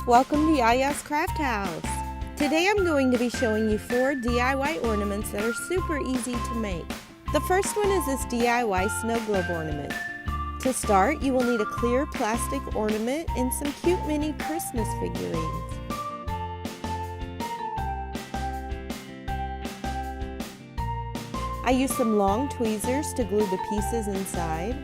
Welcome to Yaya's Craft House. Today I'm going to be showing you 4 DIY ornaments that are super easy to make. The first one is this DIY snow globe ornament. To start, you will need a clear plastic ornament and some cute mini Christmas figurines. I used some long tweezers to glue the pieces inside.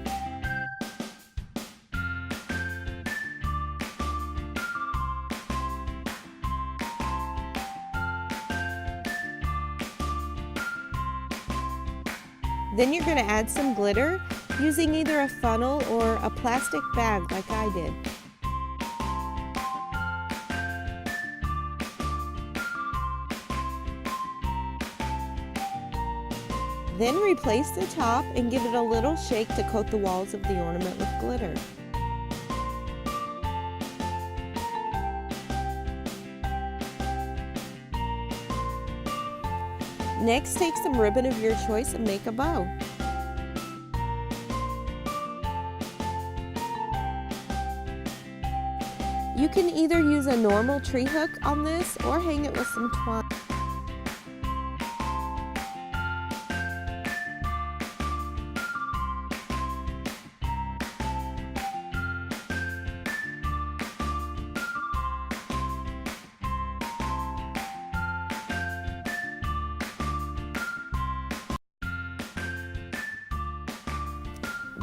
Then you're going to add some glitter using either a funnel or a plastic bag like I did. Then replace the top and give it a little shake to coat the walls of the ornament with glitter. Next, take some ribbon of your choice and make a bow. You can either use a normal tree hook on this or hang it with some twine.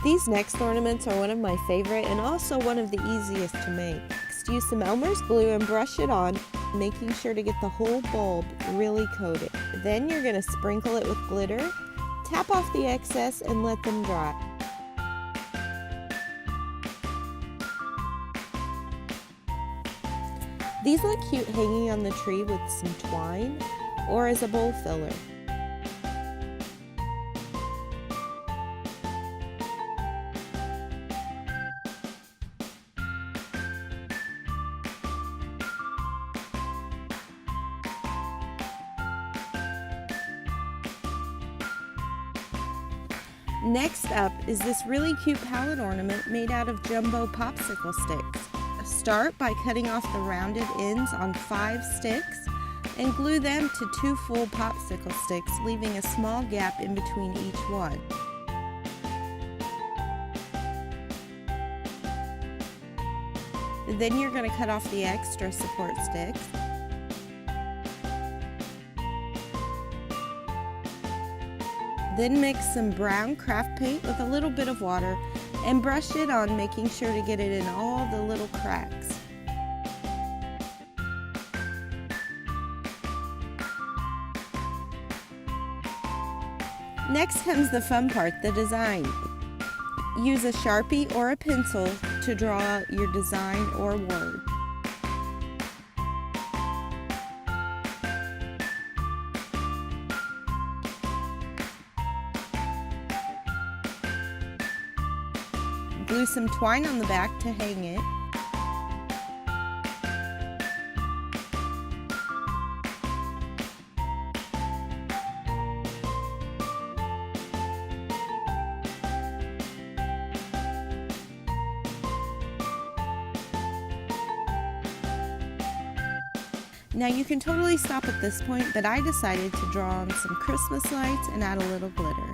These next ornaments are one of my favorite and also one of the easiest to make. Next, use some Elmer's glue and brush it on, making sure to get the whole bulb really coated. Then you're going to sprinkle it with glitter, tap off the excess and let them dry. These look cute hanging on the tree with some twine or as a bowl filler. Next up is this really cute pallet ornament made out of jumbo popsicle sticks. Start by cutting off the rounded ends on 5 sticks and glue them to 2 full popsicle sticks, leaving a small gap in between each one. Then you're going to cut off the extra support sticks. Then mix some brown craft paint with a little bit of water and brush it on, making sure to get it in all the little cracks. Next comes the fun part, the design. Use a Sharpie or a pencil to draw out your design or word. Glue some twine on the back to hang it. Now you can totally stop at this point, but I decided to draw on some Christmas lights and add a little glitter.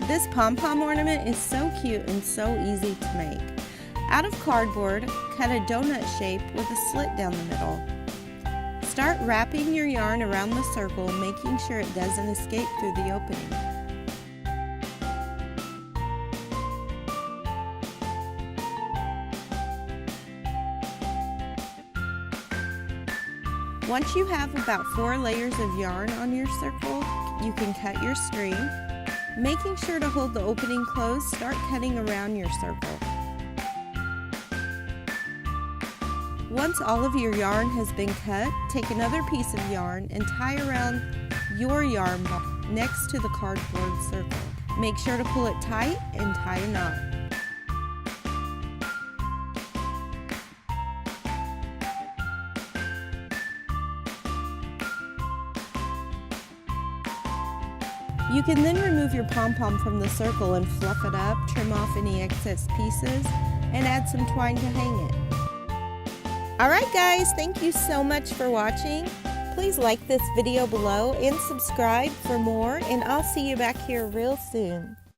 This pom-pom ornament is so cute and so easy to make. Out of cardboard, cut a donut shape with a slit down the middle. Start wrapping your yarn around the circle, making sure it doesn't escape through the opening. Once you have about 4 layers of yarn on your circle, you can cut your string. Making sure to hold the opening closed, start cutting around your circle. Once all of your yarn has been cut, take another piece of yarn and tie around your yarn ball next to the cardboard circle. Make sure to pull it tight and tie a knot. You can then remove your pom-pom from the circle and fluff it up, trim off any excess pieces, and add some twine to hang it. Alright guys, thank you so much for watching. Please like this video below and subscribe for more, and I'll see you back here real soon.